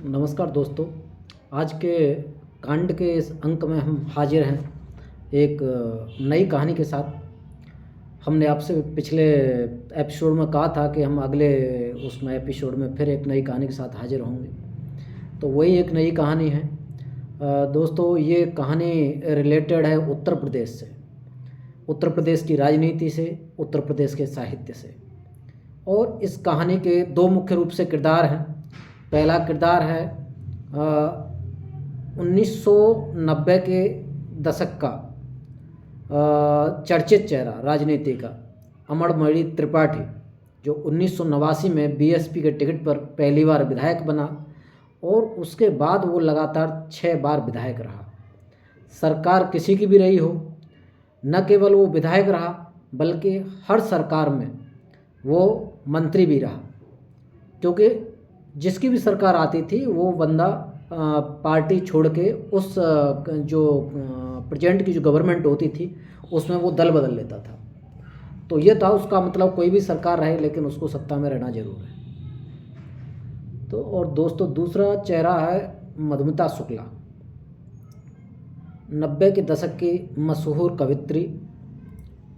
नमस्कार दोस्तों। आज के कांड के इस अंक में हम हाजिर हैं एक नई कहानी के साथ। हमने आपसे पिछले एपिसोड में कहा था कि हम अगले उसमें एपिसोड में फिर एक नई कहानी के साथ हाजिर होंगे, तो वही एक नई कहानी है। दोस्तों, ये कहानी रिलेटेड है उत्तर प्रदेश से, उत्तर प्रदेश की राजनीति से, उत्तर प्रदेश के साहित्य से। और इस कहानी के दो मुख्य रूप से किरदार हैं। पहला किरदार है 1990 के दशक का चर्चित चेहरा राजनीति का अमरमणि त्रिपाठी, जो 1989 में बीएसपी के टिकट पर पहली बार विधायक बना और उसके बाद वो लगातार 6 बार विधायक रहा। सरकार किसी की भी रही हो, न केवल वो विधायक रहा बल्कि हर सरकार में वो मंत्री भी रहा, क्योंकि जिसकी भी सरकार आती थी वो बंदा पार्टी छोड़ के उस जो प्रेजेंट की जो गवर्नमेंट होती थी उसमें वो दल बदल लेता था। तो ये था उसका मतलब, कोई भी सरकार रहे लेकिन उसको सत्ता में रहना जरूर है। तो और दोस्तों, दूसरा चेहरा है मधुमिता शुक्ला, 90 के दशक की मशहूर कवित्री,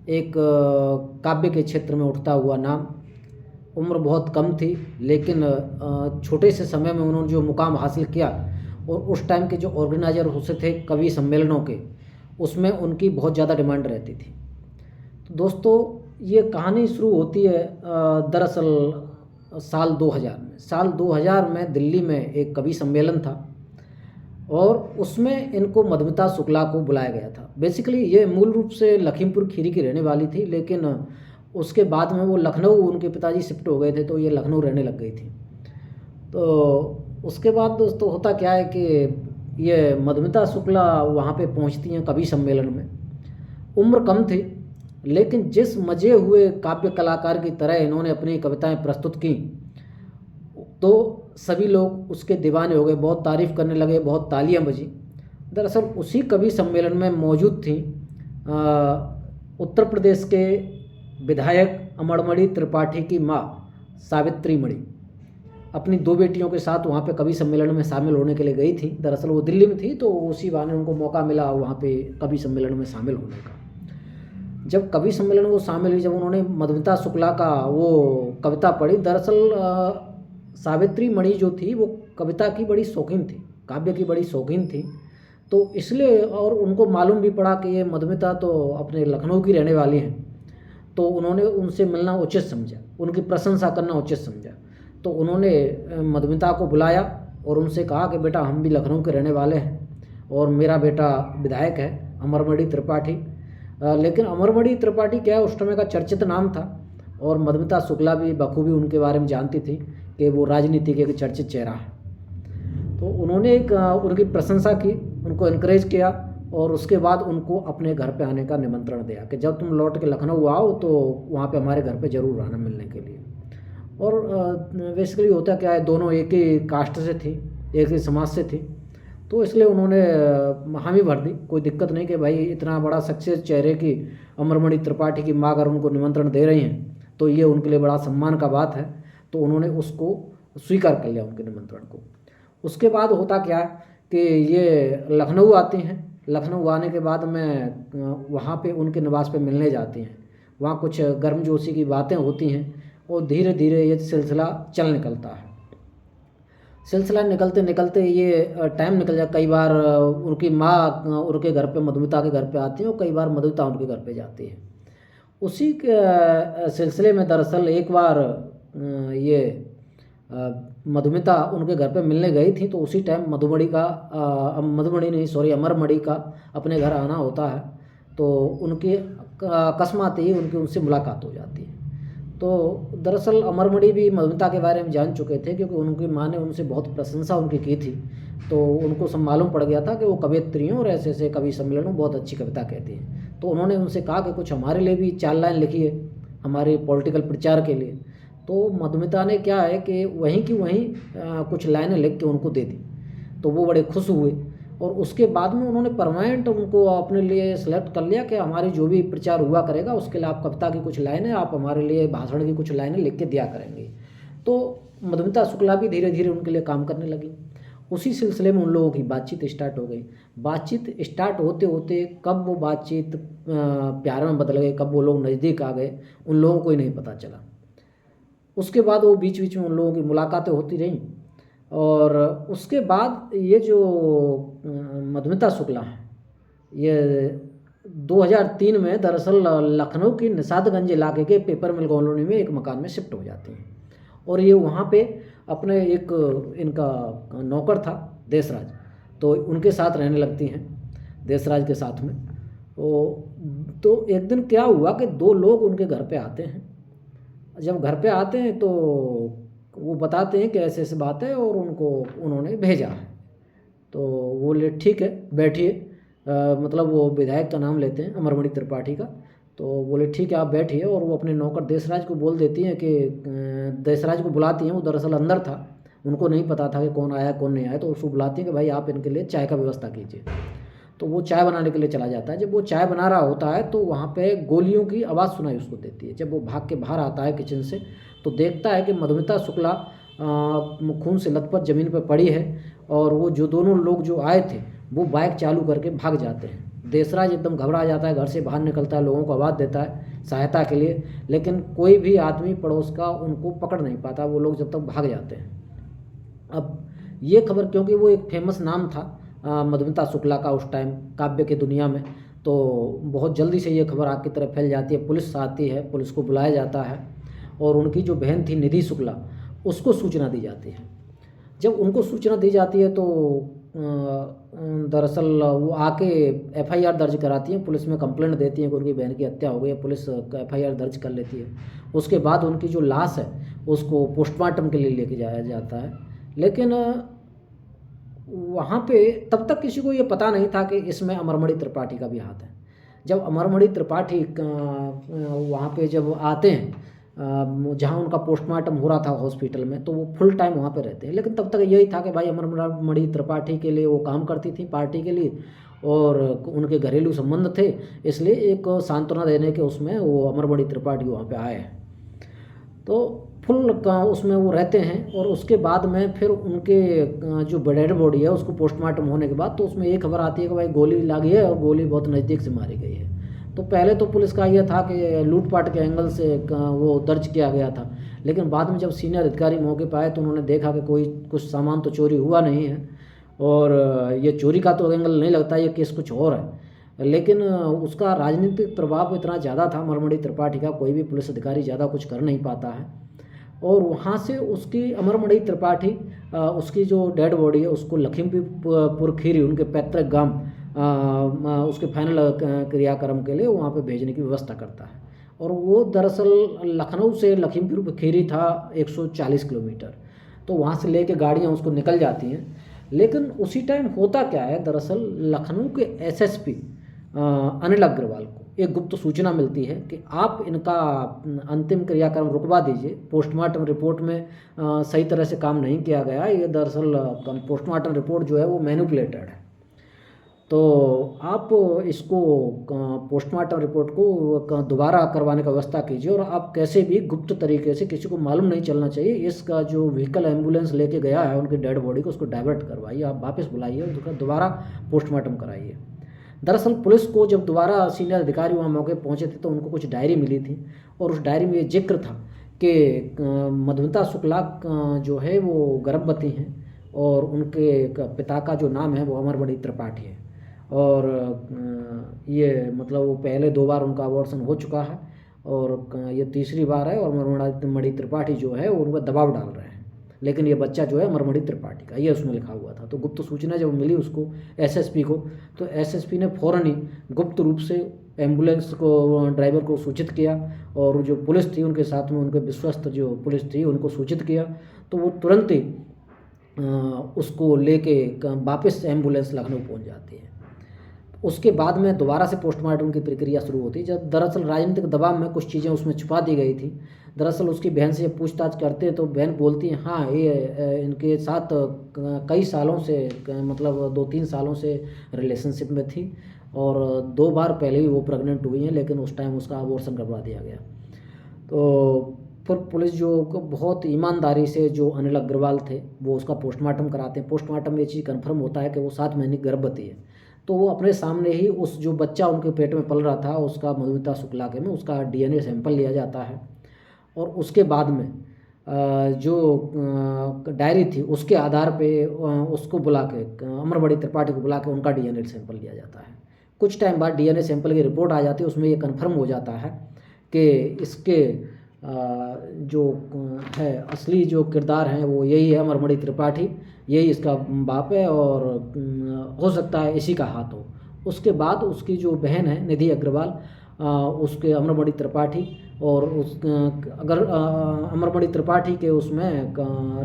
एक काव्य के क्षेत्र में उठता हुआ नाम। उम्र बहुत कम थी लेकिन छोटे से समय में उन्होंने जो मुकाम हासिल किया और उस टाइम के जो ऑर्गेनाइजर होते थे कवि सम्मेलनों के, उसमें उनकी बहुत ज़्यादा डिमांड रहती थी। तो दोस्तों, ये कहानी शुरू होती है दरअसल साल 2000 में। साल 2000 में दिल्ली में एक कवि सम्मेलन था और उसमें इनको मधुमिता शुक्ला को बुलाया गया था। बेसिकली ये मूल रूप से लखीमपुर खीरी की रहने वाली थी, लेकिन उसके बाद में वो लखनऊ, उनके पिताजी शिफ्ट हो गए थे तो ये लखनऊ रहने लग गई थी। तो उसके बाद दोस्तों होता क्या है कि ये मधुमिता शुक्ला वहाँ पे पहुँचती हैं कवि सम्मेलन में। उम्र कम थी लेकिन जिस मजे हुए काव्य कलाकार की तरह इन्होंने अपनी कविताएं प्रस्तुत की तो सभी लोग उसके दीवाने हो गए, बहुत तारीफ़ करने लगे, बहुत तालियां बजी। दरअसल उसी कवि सम्मेलन में मौजूद थी उत्तर प्रदेश के विधायक अमरमणि त्रिपाठी की माँ सावित्री मणि। अपनी 2 बेटियों के साथ वहाँ पे कवि सम्मेलन में शामिल होने के लिए गई थी। दरअसल वो दिल्ली में थी तो उसी बहाने उनको मौका मिला वहाँ पे कवि सम्मेलन में शामिल होने का। जब कवि सम्मेलन में वो शामिल हुई, जब उन्होंने मधुमिता शुक्ला का वो कविता पढ़ी, दरअसल सावित्री मणि जो थी वो कविता की बड़ी शौकीन थी, काव्य की बड़ी शौकीन थी। तो इसलिए, और उनको मालूम भी पड़ा कि ये मधुमिता तो अपने लखनऊ की रहने वाली हैं, तो उन्होंने उनसे मिलना उचित समझा, उनकी प्रशंसा करना उचित समझा। तो उन्होंने मधुमिता को बुलाया और उनसे कहा कि बेटा, हम भी लखनऊ के रहने वाले हैं और मेरा बेटा विधायक है अमरमणि त्रिपाठी। लेकिन अमरमणि त्रिपाठी क्या है, उस समय का चर्चित नाम था और मधुमिता शुक्ला भी बखूबी उनके बारे में जानती थी कि वो राजनीति के एक चर्चित चेहरा है। तो उन्होंने एक उनकी प्रशंसा की, उनको इनकरेज किया और उसके बाद उनको अपने घर पे आने का निमंत्रण दिया कि जब तुम लौट के लखनऊ आओ तो वहाँ पे हमारे घर पे ज़रूर आना मिलने के लिए। और बेसिकली होता क्या है, दोनों एक ही कास्ट से थी, एक ही समाज से थी, तो इसलिए उन्होंने हामी भर दी। कोई दिक्कत नहीं कि भाई इतना बड़ा सक्सेस चेहरे की अमरमणि त्रिपाठी की माँ अगर उनको निमंत्रण दे रही हैं तो ये उनके लिए बड़ा सम्मान का बात है। तो उन्होंने उसको स्वीकार कर लिया, उनके निमंत्रण को। उसके बाद होता क्या है कि ये लखनऊ आती हैं। लखनऊ आने के बाद में वहाँ पे उनके निवास पे मिलने जाती हैं। वहाँ कुछ गर्मजोशी की बातें होती हैं और धीरे धीरे ये सिलसिला चल निकलता है। सिलसिला निकलते निकलते ये टाइम निकल जाए। कई बार उनकी माँ उनके घर पे, मधुमिता के घर पे आती है और कई बार मधुमिता उनके घर पे जाती है। उसी के सिलसिले में दरअसल एक बार ये मधुमिता उनके घर पे मिलने गई थी, तो उसी टाइम अमरमणि का अपने घर आना होता है। तो उनकी अकस्मात ही उनकी उनसे मुलाकात हो जाती है। तो दरअसल अमरमणि भी मधुमिता के बारे में जान चुके थे क्योंकि उनकी माँ ने उनसे बहुत प्रशंसा उनकी की थी। तो उनको सब मालूम पड़ गया था कि वो कवयित्री हैं और ऐसे ऐसे कवि सम्मेलन में बहुत अच्छी कविता कहती हैं। तो उन्होंने उनसे कहा कि कुछ हमारे लिए भी 4 लाइन लिखिए हमारे पॉलिटिकल प्रचार के लिए। तो मधुमिता ने क्या है कि वहीं की वहीं कुछ लाइनें लिख के उनको दे दी। तो वो बड़े खुश हुए और उसके बाद में उन्होंने परमानेंट उनको अपने लिए सेलेक्ट कर लिया कि हमारी जो भी प्रचार हुआ करेगा उसके लिए आप कविता की कुछ लाइनें, आप हमारे लिए भाषण की कुछ लाइनें लिख के दिया करेंगे। तो मधुमिता शुक्ला भी धीरे धीरे उनके लिए काम करने लगी। उसी सिलसिले में उन लोगों की बातचीत स्टार्ट हो गई। बातचीत स्टार्ट होते होते कब वो बातचीत प्यार में बदल गई, कब वो लोग नज़दीक आ गए, उन लोगों को ही नहीं पता चला। उसके बाद वो बीच बीच में उन लोगों की मुलाकातें होती रहीं और उसके बाद ये जो मधुमिता शुक्ला है ये 2003 में दरअसल लखनऊ की निषादगंज इलाके के पेपर मिल कॉलोनी में एक मकान में शिफ्ट हो जाती हैं और ये वहाँ पे अपने एक इनका नौकर था देसराज, तो उनके साथ रहने लगती हैं देसराज के साथ में। तो एक दिन क्या हुआ कि दो लोग उनके घर पे आते हैं। जब घर पे आते हैं तो वो बताते हैं कि ऐसे ऐसे बात है और उन्होंने भेजा है। तो वो बोले ठीक है बैठिए, मतलब वो विधायक का नाम लेते हैं अमरमणि त्रिपाठी का। तो बोले ठीक है आप बैठिए और वो अपने नौकर देसराज को बोल देती हैं कि देसराज को बुलाती हैं। वो दरअसल अंदर था, उनको नहीं पता था कि कौन आया कौन नहीं आया, तो उसको बुलाती हैं कि भाई आप इनके लिए चाय का व्यवस्था कीजिए। तो वो चाय बनाने के लिए चला जाता है। जब वो चाय बना रहा होता है तो वहाँ पे गोलियों की आवाज़ सुनाई उसको देती है। जब वो भाग के बाहर आता है किचन से तो देखता है कि मधुमिता शुक्ला खून से लथपथ ज़मीन पर पड़ी है और वो जो दोनों लोग जो आए थे वो बाइक चालू करके भाग जाते हैं। देसराज एकदम घबरा जाता है, घर से बाहर निकलता है, लोगों को आवाज़ देता है सहायता के लिए, लेकिन कोई भी आदमी पड़ोस का उनको पकड़ नहीं पाता, वो लोग जब तक भाग जाते हैं। अब ये खबर, क्योंकि वो एक फेमस नाम था मधुमिता शुक्ला का उस टाइम काव्य की दुनिया में, तो बहुत जल्दी से ये खबर आग की तरफ फैल जाती है। पुलिस आती है, पुलिस को बुलाया जाता है और उनकी जो बहन थी निधि शुक्ला उसको सूचना दी जाती है। जब उनको सूचना दी जाती है तो दरअसल वो आके एफआईआर दर्ज कराती हैं, पुलिस में कंप्लेंट देती हैं कि उनकी बहन की हत्या हो गई है। पुलिस एफआईआर दर्ज कर लेती है। उसके बाद उनकी जो लाश है उसको पोस्टमार्टम के लिए लेके जाया जाता है। लेकिन वहाँ पे तब तक किसी को ये पता नहीं था कि इसमें अमरमणि त्रिपाठी का भी हाथ है। जब अमरमणि त्रिपाठी वहाँ पे जब आते हैं जहाँ उनका पोस्टमार्टम हो रहा था हॉस्पिटल में, तो वो फुल टाइम वहाँ पे रहते हैं। लेकिन तब तक यही था कि भाई अमरमणि त्रिपाठी के लिए वो काम करती थी पार्टी के लिए और उनके घरेलू संबंध थे, इसलिए एक सांत्वना देने के उसमें वो अमरमणि त्रिपाठी वहाँ पे आए हैं। तो फुल का उसमें वो रहते हैं और उसके बाद में फिर उनके जो डेड बॉडी है उसको पोस्टमार्टम होने के बाद तो उसमें एक खबर आती है कि भाई गोली लगी है और गोली बहुत नज़दीक से मारी गई है। तो पहले तो पुलिस का ये था कि लूटपाट के एंगल से वो दर्ज किया गया था, लेकिन बाद में जब सीनियर अधिकारी मौके पर आए तो उन्होंने देखा कि कोई कुछ सामान तो चोरी हुआ नहीं है और ये चोरी का तो एंगल नहीं लगता, ये केस कुछ और है। लेकिन उसका राजनीतिक प्रभाव इतना ज़्यादा था अमरमणि त्रिपाठी का, कोई भी पुलिस अधिकारी ज़्यादा कुछ कर नहीं पाता है। और वहाँ से उसकी अमरमणि त्रिपाठी उसकी जो डेड बॉडी है उसको लखीमपुर खीरी उनके पैतृक गांव उसके फाइनल क्रियाक्रम के लिए वहाँ पे भेजने की व्यवस्था करता है। और वो दरअसल लखनऊ से लखीमपुर खीरी था 140 किलोमीटर, तो वहाँ से लेके गाड़ियाँ उसको निकल जाती हैं। लेकिन उसी टाइम होता क्या है, दरअसल लखनऊ के एसएसपी अनिल अग्रवाल को एक गुप्त सूचना मिलती है कि आप इनका अंतिम क्रियाक्रम रुकवा दीजिए, पोस्टमार्टम रिपोर्ट में सही तरह से काम नहीं किया गया। ये दरअसल पोस्टमार्टम रिपोर्ट जो है वो मैनिपुलेटेड है, तो आप इसको पोस्टमार्टम रिपोर्ट को दोबारा करवाने का व्यवस्था कीजिए और आप कैसे भी गुप्त तरीके से, किसी को मालूम नहीं चलना चाहिए, इसका जो व्हीकल एम्बुलेंस लेके गया है उनकी डेड बॉडी को उसको डाइवर्ट करवाइए, आप वापस बुलाइए और दोबारा पोस्टमार्टम कराइए। दरअसल पुलिस को जब दोबारा सीनियर अधिकारी वहाँ मौके पहुँचे थे तो उनको कुछ डायरी मिली थी और उस डायरी में ये जिक्र था कि मधुमिता शुक्ला जो है वो गर्भवती हैं और उनके पिता का जो नाम है वो अमरमणि त्रिपाठी है और ये मतलब वो पहले 2 बार उनका अबॉर्शन हो चुका है और ये तीसरी बार है और अमरमणि त्रिपाठी जो है वो उन पर दबाव डाल रहे हैं, लेकिन ये बच्चा जो है अमरमणि त्रिपाठी का, ये उसमें लिखा हुआ था। तो गुप्त सूचना जब मिली उसको एसएसपी को, तो एसएसपी ने फ़ौरन ही गुप्त रूप से एम्बुलेंस को ड्राइवर को सूचित किया और जो पुलिस थी उनके साथ में उनके विश्वस्त जो पुलिस थी उनको सूचित किया, तो वो तुरंत ही उसको लेके वापस एम्बुलेंस लखनऊ पहुँच जाती है। उसके बाद में दोबारा से पोस्टमार्टम की प्रक्रिया शुरू होती है। जब दरअसल राजनीतिक दबाव में कुछ चीज़ें उसमें छुपा दी गई थी। दरअसल उसकी बहन से पूछताछ करते हैं तो बहन बोलती है हाँ ये इनके साथ कई सालों से मतलब 2-3 सालों से रिलेशनशिप में थी और 2 बार पहले ही वो प्रेग्नेंट हुई हैं, लेकिन उस टाइम उसका अबॉर्शन करवा दिया गया। तो फिर पुलिस जो बहुत ईमानदारी से जो अनिल अग्रवाल थे वो उसका पोस्टमार्टम कराते हैं। पोस्टमार्टम में ये चीज़ कन्फर्म होता है कि वो 7 महीने की गर्भवती है। तो वो अपने सामने ही उस जो बच्चा उनके पेट में पल रहा था उसका मधुमिता शुक्ला के में उसका डीएनए सैंपल लिया जाता है। और उसके बाद में जो डायरी थी उसके आधार पे उसको बुला के अमरबड़ी त्रिपाठी को बुला के उनका डीएनए सैंपल लिया जाता है। कुछ टाइम बाद डीएनए सैंपल की रिपोर्ट आ जाती है, उसमें ये कन्फर्म हो जाता है कि इसके जो है असली जो किरदार हैं वो यही है, अमरमणि त्रिपाठी, यही इसका बाप है और हो सकता है इसी का हाथ हो। उसके बाद उसकी जो बहन है निधि अग्रवाल उसके अमरमणि त्रिपाठी और उस अगर अमरमणि त्रिपाठी के उसमें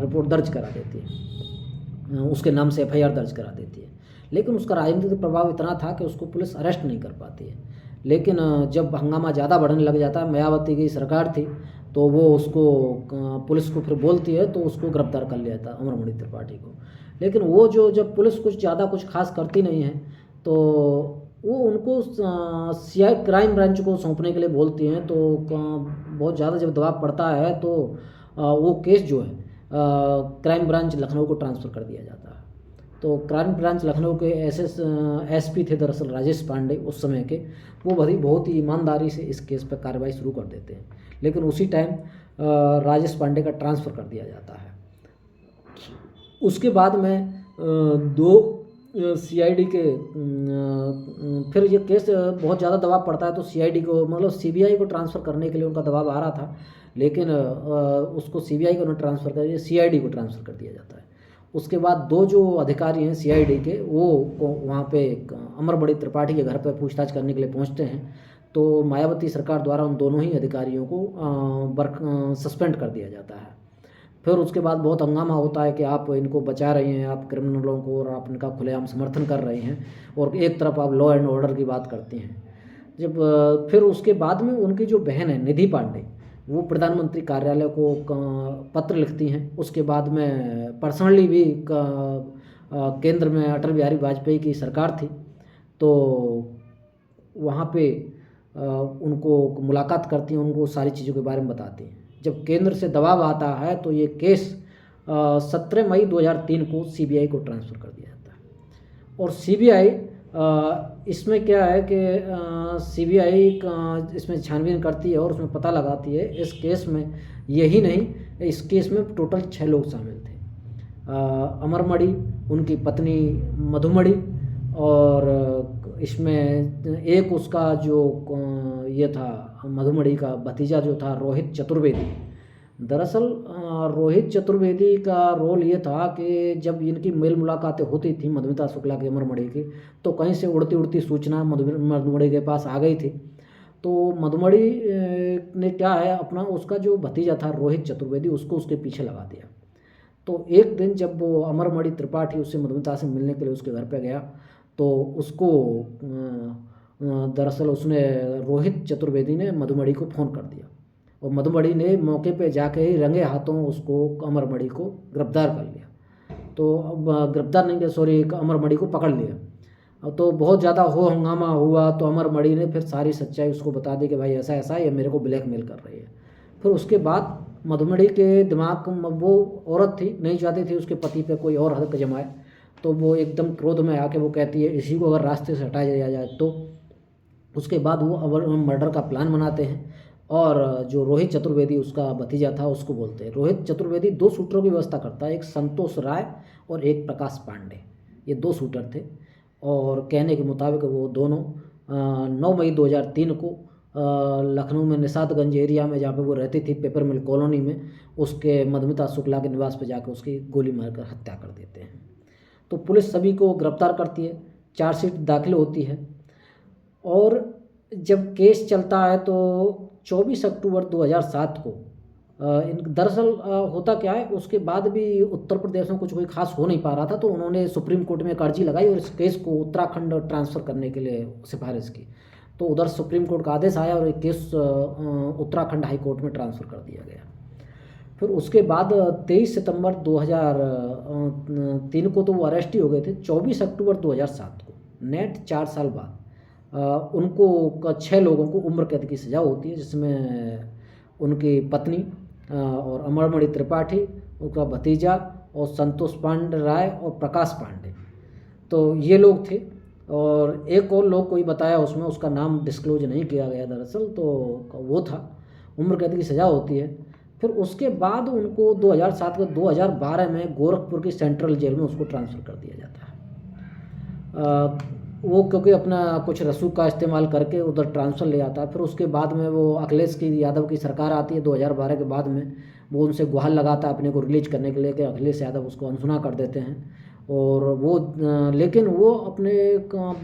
रिपोर्ट दर्ज करा देती है, उसके नाम से एफआईआर दर्ज करा देती है। लेकिन उसका राजनीतिक प्रभाव इतना था कि उसको पुलिस अरेस्ट नहीं कर पाती है। लेकिन जब हंगामा ज़्यादा बढ़ने लग जाता है, मायावती की सरकार थी तो वो उसको पुलिस को फिर बोलती है तो उसको गिरफ्तार कर लिया था अमरमणि त्रिपाठी को। लेकिन वो जो जब पुलिस कुछ ज़्यादा कुछ खास करती नहीं है तो वो उनको सीआई क्राइम ब्रांच को सौंपने के लिए बोलती हैं। तो बहुत ज़्यादा जब दबाव पड़ता है तो वो केस जो है क्राइम ब्रांच लखनऊ को ट्रांसफ़र कर दिया जाता है। तो क्राइम ब्रांच लखनऊ के एसपी थे दरअसल राजेश पांडे उस समय के, वो बहुत ही ईमानदारी से इस केस पर कार्रवाई शुरू कर देते हैं। लेकिन उसी टाइम राजेश पांडे का ट्रांसफ़र कर दिया जाता है। उसके बाद में दो सीआईडी के फिर ये केस बहुत ज़्यादा दबाव पड़ता है तो सीआईडी को मतलब सीबीआई को ट्रांसफ़र करने के लिए उनका दबाव आ रहा था। लेकिन उसको सीबीआई को न ट्रांसफ़र कर सीआईडी को ट्रांसफ़र कर दिया जाता है। उसके बाद दो जो अधिकारी हैं सीआईडी के वो वहाँ पे अमरमणि त्रिपाठी के घर पर पूछताछ करने के लिए पहुँचते हैं। तो मायावती सरकार द्वारा उन दोनों ही अधिकारियों को सस्पेंड कर दिया जाता है। फिर उसके बाद बहुत हंगामा होता है कि आप इनको बचा रहे हैं, आप क्रिमिनलों को, और आप इनका खुलेआम समर्थन कर रहे हैं और एक तरफ आप लॉ एंड ऑर्डर की बात करते हैं। जब फिर उसके बाद में उनकी जो बहन है निधि पांडे वो प्रधानमंत्री कार्यालय को पत्र लिखती हैं। उसके बाद में पर्सनली भी केंद्र में अटल बिहारी वाजपेयी की सरकार थी तो वहाँ पे उनको मुलाकात करती हैं, उनको सारी चीज़ों के बारे में बताती हैं। जब केंद्र से दबाव आता है तो ये केस 17 मई 2003 को सीबीआई को ट्रांसफ़र कर दिया जाता है। और सीबीआई इसमें क्या है कि सीबीआई इसमें छानबीन करती है और उसमें पता लगाती है इस केस में यही नहीं, इस केस में टोटल 6 लोग शामिल थे। अमरमणि, उनकी पत्नी मधुमणि, और इसमें एक उसका जो ये था मधुमणि का भतीजा जो था रोहित चतुर्वेदी। दरअसल रोहित चतुर्वेदी का रोल ये था कि जब इनकी मेल मुलाकातें होती थी मधुमिता शुक्ला की अमरमणि की तो कहीं से उड़ती उड़ती सूचना मधुमणि के पास आ गई थी। तो मधुमणि ने क्या है अपना उसका जो भतीजा था रोहित चतुर्वेदी उसको उसके पीछे लगा दिया। तो एक दिन जब वो अमरमणि त्रिपाठी उससे मधुमिता से मिलने के लिए उसके घर पे गया तो उसको दरअसल उसने रोहित चतुर्वेदी ने मधुमणि को फ़ोन कर दिया और मधुमणि ने मौके पे जाके ही रंगे हाथों उसको अमरमणि को गिरफ्तार कर लिया। तो गिरफ्तार नहीं किया, सॉरी, अमरमणि को पकड़ लिया। तो बहुत ज़्यादा हो हंगामा हुआ तो अमरमणि ने फिर सारी सच्चाई उसको बता दी कि भाई ऐसा ऐसा ये मेरे को ब्लैकमेल कर रही है। फिर उसके बाद मधुमणि के दिमाग में वो औरत थी, नहीं चाहती थी उसके पति पे कोई और हक जमाए, तो वो एकदम क्रोध में आके वो कहती है इसी को अगर रास्ते से हटाया दिया जाए तो। उसके बाद वो मर्डर का प्लान बनाते हैं और जो रोहित चतुर्वेदी उसका भतीजा था उसको बोलते हैं। रोहित चतुर्वेदी 2 शूटरों की व्यवस्था करता है, एक संतोष राय और एक प्रकाश पांडे, ये 2 शूटर थे। और कहने के मुताबिक वो दोनों 9 मई 2003 को लखनऊ में निषादगंज एरिया में जहाँ पे वो रहती थी पेपर मिल कॉलोनी में उसके मधुमिता शुक्ला के निवास पे जाकर उसकी गोली मारकर हत्या कर देते हैं। तो पुलिस सभी को गिरफ्तार करती है, चार्जशीट दाखिल होती है और जब केस चलता है तो 24 अक्टूबर 2007 को दरअसल होता क्या है उसके बाद भी उत्तर प्रदेश में कुछ कोई खास हो नहीं पा रहा था तो उन्होंने सुप्रीम कोर्ट में एक अर्जी लगाई और इस केस को उत्तराखंड ट्रांसफ़र करने के लिए सिफारिश की। तो उधर सुप्रीम कोर्ट का आदेश आया और ये केस उत्तराखंड हाई कोर्ट में ट्रांसफ़र कर दिया गया। फिर उसके बाद 23 सितंबर 2003 को तो वो अरेस्ट ही हो गए थे। 24 अक्टूबर 2007 को नेट 4 साल बाद उनको 6 लोगों को उम्र कैद की सज़ा होती है, जिसमें उनकी पत्नी और अमरमणि त्रिपाठी, उसका भतीजा, और संतोष पांडे राय और प्रकाश पांडे। तो ये लोग थे। और एक और लोग कोई बताया, उसमें उसका नाम डिस्क्लोज नहीं किया गया दरअसल, तो वो था, उम्र कैद की सज़ा होती है। फिर उसके बाद उनको 2007 के 2012 में गोरखपुर की सेंट्रल जेल में उसको ट्रांसफ़र कर दिया जाता है। वो क्योंकि अपना कुछ रसूख का इस्तेमाल करके उधर ट्रांसफ़र ले आता है। फिर उसके बाद में वो अखिलेश यादव की सरकार आती है 2012 के बाद में, वो उनसे गुहार लगाता है अपने को रिलीज करने के लिए कि अखिलेश यादव उसको अनसुना कर देते हैं। और वो लेकिन वो अपने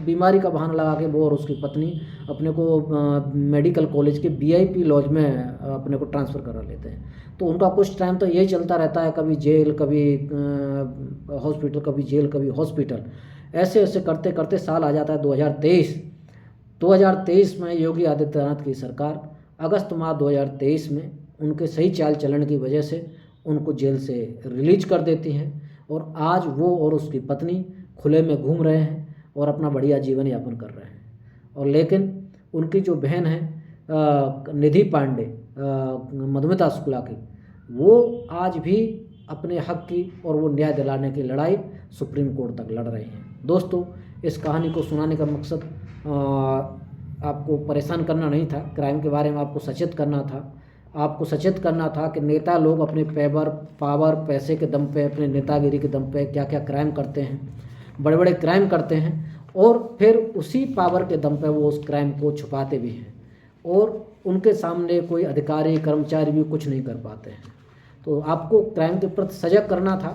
बीमारी का बहाना लगा के वो और उसकी पत्नी अपने को मेडिकल कॉलेज के VIP लॉज में अपने को ट्रांसफ़र करा लेते हैं। तो उनका कुछ टाइम तो यही चलता रहता है, कभी जेल, कभी हॉस्पिटल, कभी जेल, कभी हॉस्पिटल, ऐसे ऐसे करते करते साल आ जाता है 2023। 2023 में योगी आदित्यनाथ की सरकार अगस्त माह 2023 में उनके सही चाल चलन की वजह से उनको जेल से रिलीज कर देती हैं। और आज वो और उसकी पत्नी खुले में घूम रहे हैं और अपना बढ़िया जीवन यापन कर रहे हैं। और लेकिन उनकी जो बहन है निधि पांडे, मधुमिता शुक्ला की, वो आज भी अपने हक की और वो न्याय दिलाने की लड़ाई सुप्रीम कोर्ट तक लड़ रहे हैं। दोस्तों, इस कहानी को सुनाने का मकसद आपको परेशान करना नहीं था, क्राइम के बारे में आपको सचेत करना था। आपको सचेत करना था कि नेता लोग अपने पावर, पैसे के दम पे, अपने नेतागिरी के दम पे क्या क्या क्राइम करते हैं, बड़े बड़े क्राइम करते हैं, और फिर उसी पावर के दम पे वो उस क्राइम को छुपाते भी हैं, और उनके सामने कोई अधिकारी, कर्मचारी भी कुछ नहीं कर पाते हैं। तो आपको क्राइम के प्रति सजग करना था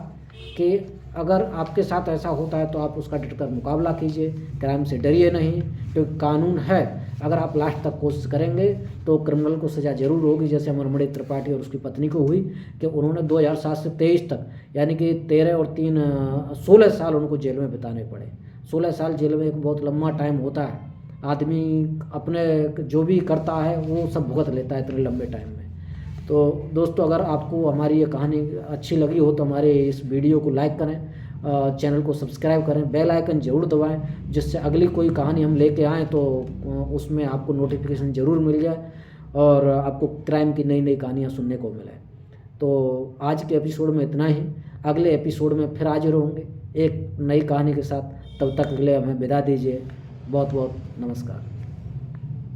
कि अगर आपके साथ ऐसा होता है तो आप उसका डटकर मुकाबला कीजिए, क्राइम से डरिए नहीं, क्योंकि कानून है। अगर आप लास्ट तक कोशिश करेंगे तो क्रिमिनल को सज़ा जरूर होगी, जैसे अमरमणि त्रिपाठी और उसकी पत्नी को हुई कि उन्होंने 2007 से 23 तक, यानी कि 13 और 3 16 साल उनको जेल में बिताने पड़े। 16 साल जेल में एक बहुत लंबा टाइम होता है। आदमी अपने जो भी करता है वो सब भुगत लेता है इतने लंबे टाइम में। तो दोस्तों, अगर आपको हमारी ये कहानी अच्छी लगी हो तो हमारे इस वीडियो को लाइक करें, चैनल को सब्सक्राइब करें, बेल आइकन ज़रूर दबाएं, जिससे अगली कोई कहानी हम लेके आएँ तो उसमें आपको नोटिफिकेशन ज़रूर मिल जाए और आपको क्राइम की नई नई कहानियाँ सुनने को मिले। तो आज के एपिसोड में इतना ही। अगले एपिसोड में फिर हाजिर होंगे एक नई कहानी के साथ। तब तक के लिए हमें विदा दीजिए। बहुत बहुत नमस्कार।